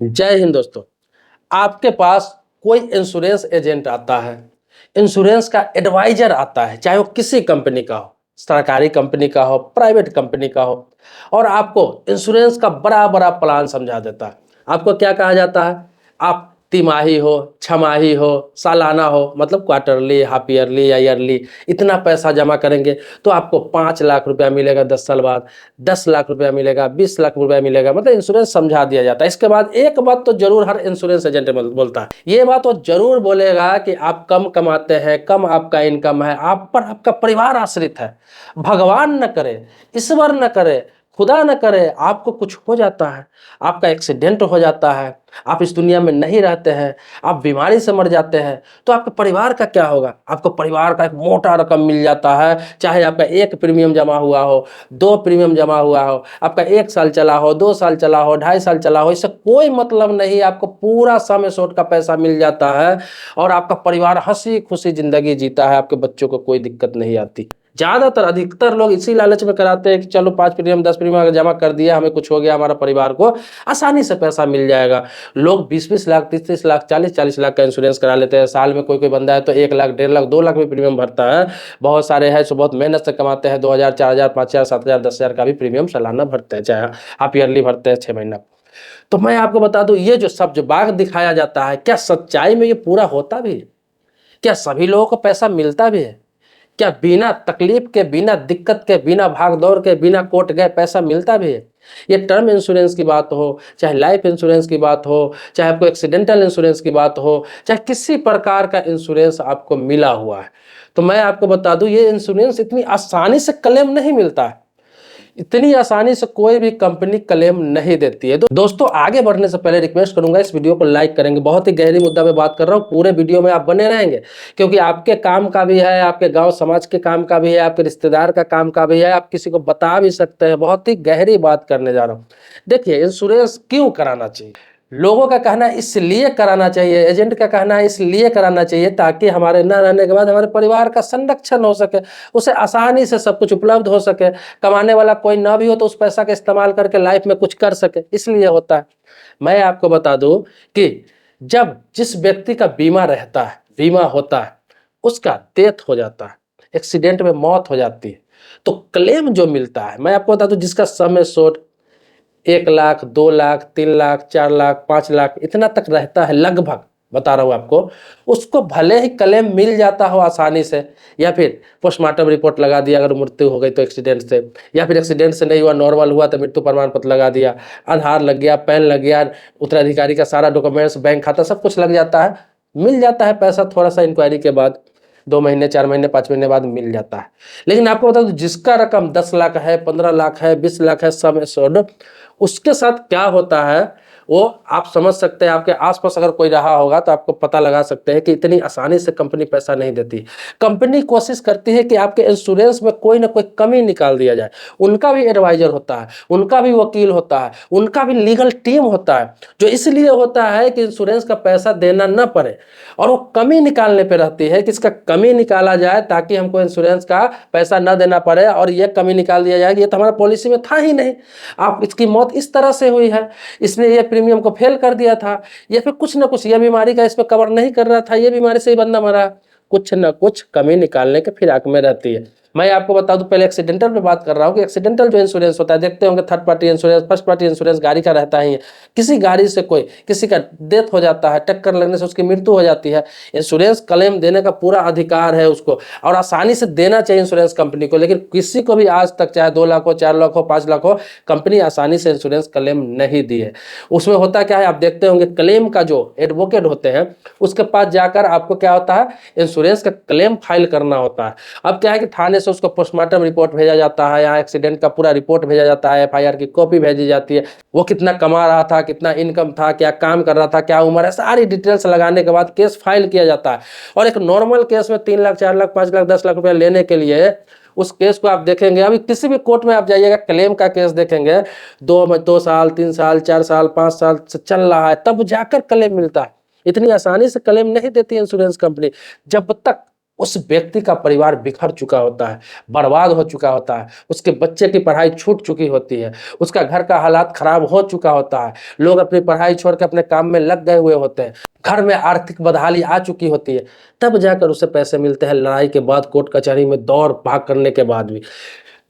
जय हिंद दोस्तों। आपके पास कोई इंश्योरेंस एजेंट आता है, इंश्योरेंस का एडवाइजर आता है, चाहे वो किसी कंपनी का हो, सरकारी कंपनी का हो, प्राइवेट कंपनी का हो, और आपको इंश्योरेंस का बड़ा बड़ा प्लान समझा देता है। आपको क्या कहा जाता है? आप तिमाही हो, छमाही हो, सालाना हो, मतलब क्वार्टरली, हाफ ईयरली या ईयरली, इतना पैसा जमा करेंगे तो आपको 5 लाख रुपया मिलेगा 10 साल बाद, 10 लाख रुपया मिलेगा, 20 लाख रुपया मिलेगा, मतलब इंश्योरेंस समझा दिया जाता है। इसके बाद एक बात तो जरूर हर इंश्योरेंस एजेंट बोलता है, ये बात वो जरूर बोलेगा कि आप कम कमाते हैं, कम आपका इनकम है, आप पर आपका परिवार आश्रित है, भगवान न करे, ईश्वर न करे, खुदा न करे आपको कुछ हो जाता है, आपका एक्सीडेंट हो जाता है, आप इस दुनिया में नहीं रहते हैं, आप बीमारी से मर जाते हैं, तो आपके परिवार का क्या होगा? आपको परिवार का एक मोटा रकम मिल जाता है, चाहे आपका 1 प्रीमियम जमा हुआ हो, 2 प्रीमियम जमा हुआ हो, आपका 1 साल चला हो, 2 साल चला हो, 2.5 साल चला हो, इससे कोई मतलब नहीं, आपको पूरा सम एश्योर्ड का पैसा मिल जाता है और आपका परिवार हंसी खुशी जिंदगी जीता है, आपके बच्चों को कोई दिक्कत नहीं आती। ज्यादातर अधिकतर लोग इसी लालच में कराते हैं कि चलो 5 प्रीमियम 10 प्रीमियम अगर जमा कर दिया, हमें कुछ हो गया, हमारा परिवार को आसानी से पैसा मिल जाएगा। लोग 20-20 लाख, 30-30 लाख, 40-40 लाख का इंश्योरेंस करा लेते हैं। साल में कोई कोई बंदा है तो 1 लाख, 1.5 लाख, 2 लाख भी प्रीमियम भरता है। बहुत सारे हैं जो बहुत मेहनत से कमाते हैं, 2,000, 4,000, 5,000, 7,000, 10,000 का भी प्रीमियम सालाना भरते हैं, चाहे आप ईयरली भरते हैं 6 महीना। तो मैं आपको बता दूं, ये जो सब जो बाग दिखाया जाता है, क्या सच्चाई में ये पूरा होता भी है? क्या सभी लोगों को पैसा मिलता भी है? क्या बिना तकलीफ के, बिना दिक्कत के, बिना भाग दौड़ के, बिना कोर्ट गए पैसा मिलता भी है? ये टर्म इंश्योरेंस की बात हो, चाहे लाइफ इंश्योरेंस की बात हो, चाहे आपको एक्सीडेंटल इंश्योरेंस की बात हो, चाहे किसी प्रकार का इंश्योरेंस आपको मिला हुआ है, तो मैं आपको बता दूं, ये इंश्योरेंस इतनी आसानी से क्लेम नहीं मिलता है। इतनी आसानी से कोई भी कंपनी क्लेम नहीं देती है। तो दोस्तों, आगे बढ़ने से पहले रिक्वेस्ट करूंगा, इस वीडियो को लाइक करेंगे। बहुत ही गहरी मुद्दा पे बात कर रहा हूँ, पूरे वीडियो में आप बने रहेंगे, क्योंकि आपके काम का भी है, आपके गांव समाज के काम का भी है, आपके रिश्तेदार का काम का भी है, आप किसी को बता भी सकते हैं। बहुत ही गहरी बात करने जा रहा हूँ। देखिए, इंश्योरेंस क्यों कराना चाहिए? लोगों का कहना है इसलिए कराना चाहिए, एजेंट का कहना है इसलिए कराना चाहिए ताकि हमारे न रहने के बाद हमारे परिवार का संरक्षण हो सके, उसे आसानी से सब कुछ उपलब्ध हो सके, कमाने वाला कोई ना भी हो तो उस पैसा का इस्तेमाल करके लाइफ में कुछ कर सके, इसलिए होता है। मैं आपको बता दूं कि जब जिस व्यक्ति का बीमा रहता है, बीमा होता है, उसका डेथ हो जाता है, एक्सीडेंट में मौत हो जाती है, तो क्लेम जो मिलता है, मैं आपको बता दूं, जिसका सम एश्योर्ड 1 लाख, 2 लाख, 3 लाख, 4 लाख, 5 लाख इतना तक रहता है, लगभग बता रहा हूं आपको, उसको भले ही क्लेम मिल जाता हो आसानी से, या फिर पोस्टमार्टम रिपोर्ट लगा दिया अगर मृत्यु हो गई तो एक्सीडेंट से, या फिर एक्सीडेंट से नहीं हुआ, नॉर्मल हुआ तो मृत्यु प्रमाण पत्र लगा दिया, आधार लग गया, पैन लग गया, उत्तराधिकारी का सारा डॉक्यूमेंट्स, बैंक खाता सब कुछ लग जाता है, मिल जाता है पैसा थोड़ा सा इंक्वायरी के बाद, 2 महीने, 4 महीने, 5 महीने बाद मिल जाता है। लेकिन आपको बता दूं, जिसका रकम 10 लाख है, 15 लाख है, 20 लाख है, सम एश्योर्ड, उसके साथ क्या होता है वो आप समझ सकते हैं। आपके आसपास अगर कोई रहा होगा तो आपको पता लगा सकते हैं कि इतनी आसानी से कंपनी पैसा नहीं देती। कंपनी कोशिश करती है कि आपके इंश्योरेंस में कोई ना कोई कमी निकाल दिया जाए। उनका भी एडवाइजर होता है, उनका भी वकील होता है, उनका भी लीगल टीम होता है, जो इसलिए होता है कि इंश्योरेंस का पैसा देना न पड़े, और वो कमी निकालने पे रहती है कि इसका कमी निकाला जाए ताकि हमको इंश्योरेंस का पैसा न देना पड़े, और ये कमी निकाल दिया जाए कि ये तो हमारा पॉलिसी में था ही नहीं, आप इसकी मौत इस तरह से हुई है, इसने ये प्रीमियम को फेल कर दिया था, या फिर कुछ ना कुछ ये बीमारी का इसमें कवर नहीं कर रहा था, ये बीमारी से ही बंदा मरा, कुछ ना कुछ कमी निकालने के फिराक में रहती है। मैं आपको बता दूं, पहले एक्सीडेंटल पे बात कर रहा हूं कि एक्सीडेंटल जो इंश्योरेंस होता है, देखते होंगे third party insurance, first party insurance गाड़ी का रहता ही है। किसी गाड़ी से कोई किसी का डेथ हो जाता है, टक्कर लगने से उसकी मृत्यु हो जाती है, इंश्योरेंस क्लेम देने का पूरा अधिकार है उसको, और आसानी से देना चाहिए इंश्योरेंस कंपनी को। लेकिन किसी को भी आज तक, चाहे 2 लाख हो, 4 लाख हो, 5 लाख हो, कंपनी आसानी से इंश्योरेंस क्लेम नहीं दी है। उसमें होता क्या है, आप देखते होंगे क्लेम का जो एडवोकेट होते हैं उसके पास जाकर आपको क्या होता है, इंश्योरेंस का क्लेम फाइल करना होता है। अब क्या है कि थाने से उसको पोस्टमार्टम रिपोर्ट भेजा जाता है, यहाँ एक्सीडेंट का पूरा रिपोर्ट भेजा जाता है, एफआईआर की कॉपी भेजी जाती है, वो कितना कमा रहा था, कितना इनकम था, क्या काम कर रहा था, क्या उम्र है, सारी डिटेल्स लगाने के बाद केस फाइल किया जाता है। और एक नॉर्मल केस में 3 लाख, 4 लाख, 5 लाख, 10 लाख रुपया लेने के लिए उस केस को आप देखेंगे, अभी किसी भी कोर्ट में आप जाइएगा, क्लेम का केस देखेंगे, 2 साल, 3 साल, 4 साल, 5 साल से चल रहा है, तब जाकर क्लेम मिलता है। इतनी आसानी से क्लेम नहीं देती इंश्योरेंस कंपनी। जब तक उस व्यक्ति का परिवार बिखर चुका होता है, बर्बाद हो चुका होता है, उसके बच्चे की पढ़ाई छूट चुकी होती है, उसका घर का हालात खराब हो चुका होता है, लोग अपनी पढ़ाई छोड़ के अपने काम में लग गए हुए होते हैं, घर में आर्थिक बदहाली आ चुकी होती है, तब जाकर उसे पैसे मिलते हैं, लड़ाई के बाद, कोर्ट कचहरी में दौड़ भाग करने के बाद भी।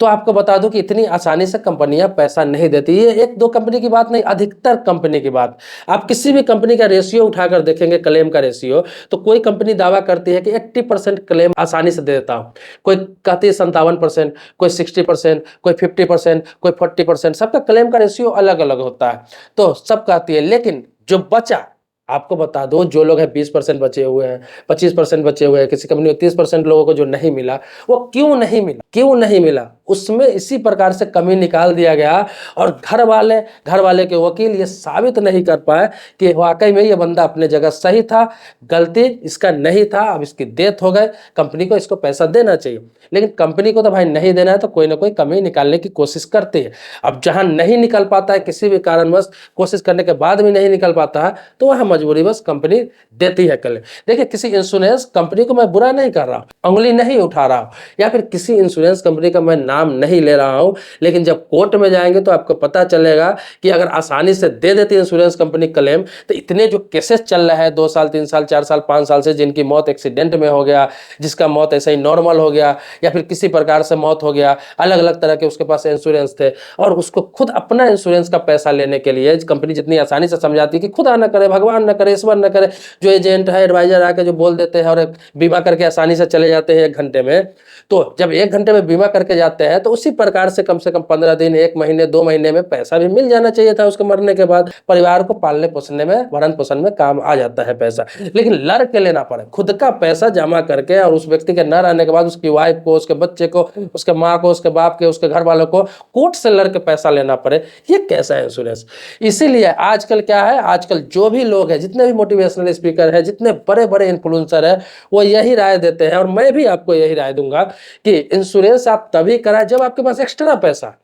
तो आपको बता दूं कि इतनी आसानी से कंपनियां पैसा नहीं देती। ये एक दो कंपनी की बात नहीं, अधिकतर कंपनी की बात। आप किसी भी कंपनी का रेशियो उठाकर देखेंगे, क्लेम का रेशियो, तो कोई कंपनी दावा करती है कि 80% क्लेम आसानी से दे देता हूं, कोई कहती है 57%, कोई 60%, कोई 50%, कोई 40%, सबका क्लेम का रेशियो अलग अलग होता है। तो सब कहती है, लेकिन जो बचा, आपको बता दो, जो लोग हैं 20% बचे हुए हैं, 25% बचे हुए हैं, किसी कंपनी में 30% लोगों को जो नहीं मिला, वो क्यों नहीं मिला, क्यों नहीं मिला? उसमें इसी प्रकार से कमी निकाल दिया गया, और घर वाले के वकील ये साबित नहीं कर पाए कि वाकई में ये बंदा अपने जगह सही था, गलती इसका नहीं था, अब इसकी डेथ हो गए, कंपनी को इसको पैसा देना चाहिए। लेकिन कंपनी को तो भाई नहीं देना है, तो कोई ना कोई कमी निकालने की कोशिश करती है। अब जहां नहीं निकल पाता है, किसी भी कारणवश कोशिश करने के बाद भी नहीं निकल पाता है, तो वह मजबूरीवश कंपनी देती है क्लेम। देखिए, किसी इंश्योरेंस कंपनी को मैं बुरा नहीं कर रहा हूं, उंगली नहीं उठा रहा हूं, या फिर किसी इंश्योरेंस कंपनी का मैं नाम नहीं ले रहा हूं, लेकिन जब कोर्ट में जाएंगे तो आपको पता चलेगा कि अगर आसानी से दे देती है इंश्योरेंस कंपनी क्लेम, तो इतने जो केसेस चल रहे हैं 2 साल 3 साल 4 साल 5 साल से, जिनकी मौत एक्सीडेंट में हो गया, जिसका मौत ऐसे ही नॉर्मल हो गया, या फिर किसी प्रकार से मौत हो गया, अलग अलग तरह के उसके पास इंश्योरेंस थे, और उसको खुद अपना इंश्योरेंस का पैसा लेने के लिए कंपनी जितनी आसानी से समझाती है कि खुदा न करे, भगवान न करे, ईश्वर न करे, जो एजेंट है, एडवाइजर आके जो बोल देते हैं और बीमा करके आसानी से चले जाते हैं 1 घंटे में। तो जब 1 घंटे में बीमा करके जाते हैं, तो उसी प्रकार से कम 15 दिन, 1 महीने, 2 महीने में पैसा भी मिल जाना चाहिए था उसके मरने के बाद। परिवार को पालने पोसने में, भरण पोषण में काम आ जाता है पैसा। लेकिन लड़ के लेना पड़े, खुद का पैसा जमा करके, और उस व्यक्ति के न रहने के बाद उसकी वाइफ को, उसके बच्चे को, उसके माँ को, उसके बाप के, उसके घर वालों को कोर्ट से लड़ के पैसा लेना पड़े, ये कैसा है इंश्योरेंस? इसीलिए आजकल क्या है, आजकल जो भी लोग हैं, जितने भी मोटिवेशनल स्पीकर है, जितने बड़े बड़े इन्फ्लुएंसर है, वो यही राय देते हैं, और मैं भी आपको यही राय दूंगा कि इंश्योरेंस आप तभी कराएं जब आपके पास एक्स्ट्रा पैसा।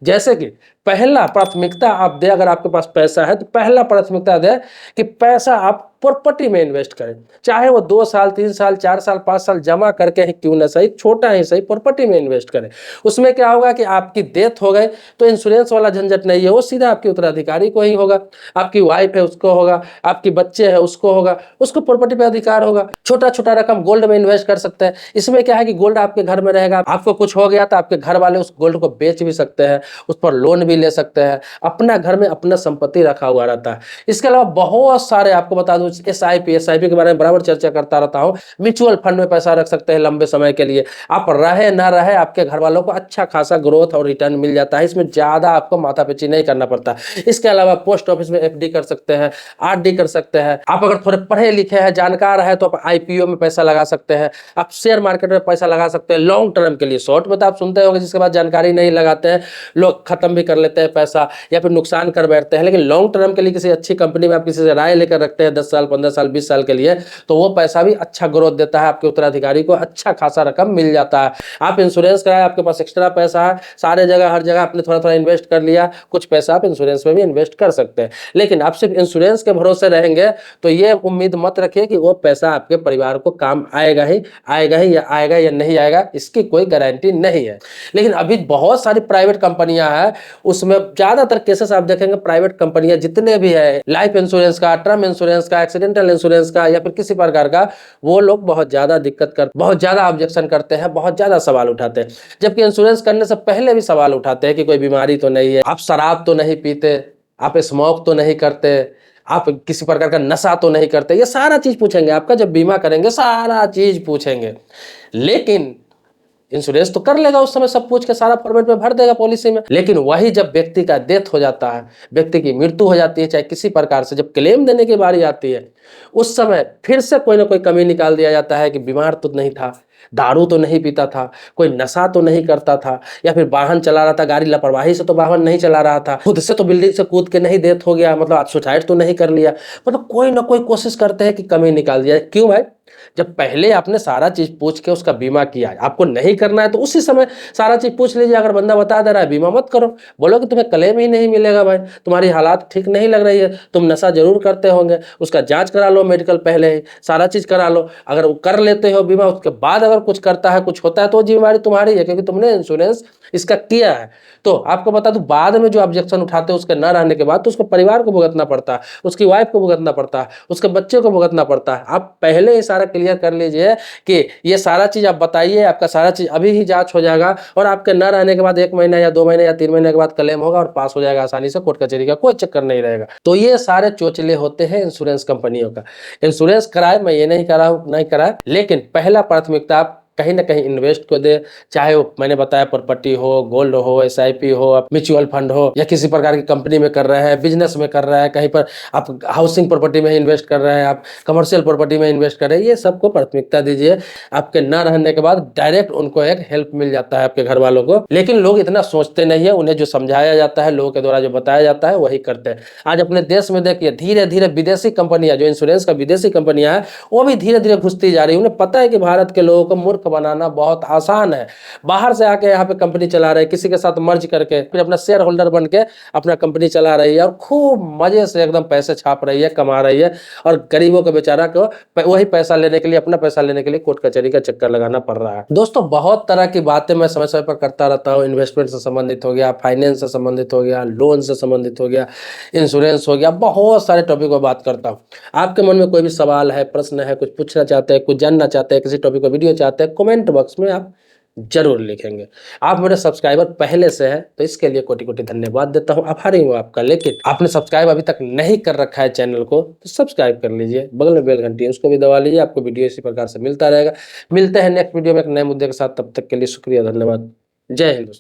जैसे कि पहला प्राथमिकता आप दे, अगर आपके पास पैसा है तो पहला प्राथमिकता दे कि पैसा आप प्रॉपर्टी में इन्वेस्ट करें, चाहे वो 2 साल 3 साल 4 साल 5 साल जमा करके ही क्यों ना सही, छोटा ही सही, प्रॉपर्टी में इन्वेस्ट करें। उसमें क्या होगा कि आपकी डेथ हो गई तो इंश्योरेंस वाला झंझट नहीं है, वो सीधा आपके उत्तराधिकारी को ही होगा, आपकी वाइफ है उसको होगा, आपकी बच्चे है उसको होगा, उसको प्रॉपर्टी पे अधिकार होगा। छोटा छोटा रकम गोल्ड में इन्वेस्ट कर सकते हैं। इसमें क्या है कि गोल्ड आपके घर में रहेगा, आपको कुछ हो गया तो आपके घर वाले उस गोल्ड को बेच भी सकते हैं, उस पर लोन भी ले सकते हैं, अपना घर में अपना संपत्ति रखा हुआ रहता है। इसके अलावा बहुत सारे, आपको बता दूं, एसआईपी के बारे में बराबर चर्चा करता रहता हूं, म्यूचुअल फंड में पैसा रख सकते हैं लंबे समय के लिए। आप रहे ना रहे, आपके घर वालों को अच्छा खासा ग्रोथ और रिटर्न मिल जाता है, इसमें ज्यादा आपको माथापच्ची नहीं करना पड़ता। इसके अलावा पोस्ट ऑफिस में एफडी कर सकते हैं, आरडी कर सकते हैं। आप अगर थोड़े पढ़े लिखे हैं, जानकार है, तो आप आईपीओ में पैसा लगा सकते हैं, आप शेयर मार्केट में पैसा लगा सकते हैं लॉन्ग टर्म के लिए। शॉर्ट में तो आप सुनते होंगे, जिसके बाद जानकारी नहीं लगाते हैं लोग, खत्म भी कर लेते हैं पैसा या फिर नुकसान कर बैठते हैं। लेकिन लॉन्ग टर्म के लिए किसी अच्छी कंपनी में आप किसी से राय लेकर रखते हैं 10 साल 15 साल 20 साल के लिए, तो वो पैसा भी अच्छा ग्रोथ देता है, आपके उत्तराधिकारी को अच्छा खासा रकम मिल जाता है। आप इंश्योरेंस कराए, आपके पास एक्स्ट्रा पैसा है, सारे जगह हर जगह आपने थोड़ा थोड़ा इन्वेस्ट कर लिया, कुछ पैसा आप इंश्योरेंस में भी इन्वेस्ट कर सकते हैं। लेकिन आप सिर्फ इंश्योरेंस के भरोसे रहेंगे तो ये उम्मीद मत रखिए कि वो पैसा आपके परिवार को काम आएगा ही या आएगा या नहीं आएगा, इसकी कोई गारंटी नहीं है। लेकिन अभी बहुत सारी प्राइवेट कंपनियां हैं, उसमें ज्यादातर केसेस आप देखेंगे प्राइवेट कंपनियां जितने भी है, लाइफ इंश्योरेंस का, टर्म इंश्योरेंस का, एक्सीडेंटल इंश्योरेंस का, या फिर किसी प्रकार का, वो लोग बहुत ज्यादा बहुत ज्यादा ऑब्जेक्शन करते हैं, बहुत ज्यादा सवाल उठाते हैं। जबकि इंश्योरेंस करने से पहले भी सवाल उठाते हैं कि कोई बीमारी तो नहीं है, आप शराब तो नहीं पीते, आप स्मोक तो नहीं करते, आप किसी प्रकार का नशा तो नहीं करते, ये सारा चीज पूछेंगे आपका जब बीमा करेंगे, सारा चीज पूछेंगे। लेकिन इंश्योरेंस तो कर लेगा उस समय, सब पूछ के सारा फॉर्मेट में भर देगा पॉलिसी में। लेकिन वही जब व्यक्ति का डेथ हो जाता है, व्यक्ति की मृत्यु हो जाती है, चाहे किसी प्रकार से, जब क्लेम देने की बारी आती है, उस समय फिर से कोई ना कोई कमी निकाल दिया जाता है कि बीमार तो नहीं था, दारू तो नहीं पीता था, कोई नशा तो नहीं करता था, या फिर वाहन चला रहा था, गाड़ी लापरवाही से तो वाहन नहीं चला रहा था, खुद से तो बिल्डिंग से कूद के नहीं डेथ हो गया, मतलब सुसाइड तो नहीं कर लिया। मतलब कोई ना कोई कोशिश करते हैं कि कमी निकाल दिया। क्यों भाई? जब पहले आपने सारा चीज़ पूछ के उसका बीमा किया, आपको नहीं करना है तो उसी समय सारा चीज़ पूछ लीजिए। अगर बंदा बता दे रहा है बीमा मत करो, बोलो कि तुम्हें क्लेम ही नहीं मिलेगा भाई, तुम्हारी हालात ठीक नहीं लग रही है, तुम नशा ज़रूर करते होंगे, उसका जाँच करा लो मेडिकल पहले ही, सारा चीज़ करा लो। अगर वो कर लेते हो बीमा, उसके बाद अगर कुछ करता है, कुछ होता है, तो वो ज़िम्मेवारी तुम्हारी है, क्योंकि तुमने इंश्योरेंस इसका किया है। तो आपको बता दूँ, बाद में जो ऑब्जेक्शन उठाते हैं उसके न रहने के बाद, तो उसको परिवार को भुगतना पड़ता है, उसकी वाइफ को भुगतना पड़ता है, उसके बच्चे को भुगतना पड़ता है। आप पहले ही सारा क्लियर कर लीजिए कि ये सारा चीज़ आप बताइए, आपका सारा चीज़ अभी ही जाँच हो जाएगा, और आपके न रहने के बाद 1 महीना या 2 महीने या 3 महीने के बाद क्लेम होगा और पास हो जाएगा आसानी से, कोर्ट कचहरी का कोई चक्कर नहीं रहेगा। तो ये सारे चोचले होते हैं इंश्योरेंस कंपनियों का। इंश्योरेंस कराए, मैं ये नहीं करा हूँ, नहीं कराए, लेकिन पहला प्राथमिकता आप कहीं न कहीं इन्वेस्ट को दे, चाहे वो मैंने बताया प्रॉपर्टी हो, गोल्ड हो, एसआईपी हो, म्यूचुअल फंड हो, या किसी प्रकार की कंपनी में कर रहे हैं, बिजनेस में कर रहे हैं, कहीं पर आप हाउसिंग प्रॉपर्टी में इन्वेस्ट कर रहे हैं, आप कमर्शियल प्रॉपर्टी में इन्वेस्ट कर रहे हैं, ये सबको प्राथमिकता दीजिए। आपके न रहने के बाद डायरेक्ट उनको एक हेल्प मिल जाता है आपके घर वालों को। लेकिन लोग इतना सोचते नहीं है, उन्हें जो समझाया जाता है, लोगों के द्वारा जो बताया जाता है वही करते हैं। आज अपने देश में देखिए धीरे धीरे विदेशी कंपनियां, जो इंश्योरेंस का विदेशी कंपनियां हैं, वो भी धीरे धीरे घुसती जा रही है। उन्हें पता है कि भारत के लोगों को मूर्ख बनाना बहुत आसान है। बाहर से आके यहाँ पे कंपनी चला रहे हैं, किसी के साथ मर्ज करके फिर अपना शेयर होल्डर बन के अपना कंपनी चला रही है, और खूब मजे से एकदम पैसे छाप रही है, कमा रही है, और गरीबों के बेचारा को वही पैसा लेने के लिए, अपना पैसा लेने के लिए कोर्ट कचहरी का चक्कर लगाना पड़ रहा है। दोस्तों, बहुत तरह की बातें मैं समय समय पर करता रहता हूँ। इन्वेस्टमेंट से संबंधित हो गया, फाइनेंस से संबंधित हो गया, लोन से संबंधित हो गया, इंश्योरेंस हो गया, बहुत सारे टॉपिक पर बात करता हूँ। आपके मन में कोई भी सवाल है, प्रश्न है, कुछ पूछना चाहते हैं, कुछ जानना चाहते हैं, किसी टॉपिक पर वीडियो चाहते हैं, कमेंट बॉक्स में आप जरूर लिखेंगे। आप मेरे सब्सक्राइबर पहले से हैं, तो इसके लिए कोटि कोटि धन्यवाद देता हूं, आभारी हूं आपका। लेकिन आपने सब्सक्राइब अभी तक नहीं कर रखा है चैनल को, तो सब्सक्राइब कर लीजिए, बगल में बेल घंटी है उसको भी दबा लीजिए, आपको वीडियो इसी प्रकार से मिलता रहेगा। मिलते हैं नेक्स्ट वीडियो में एक नए मुद्दे के साथ, तब तक के लिए शुक्रिया, धन्यवाद, जय हिंद।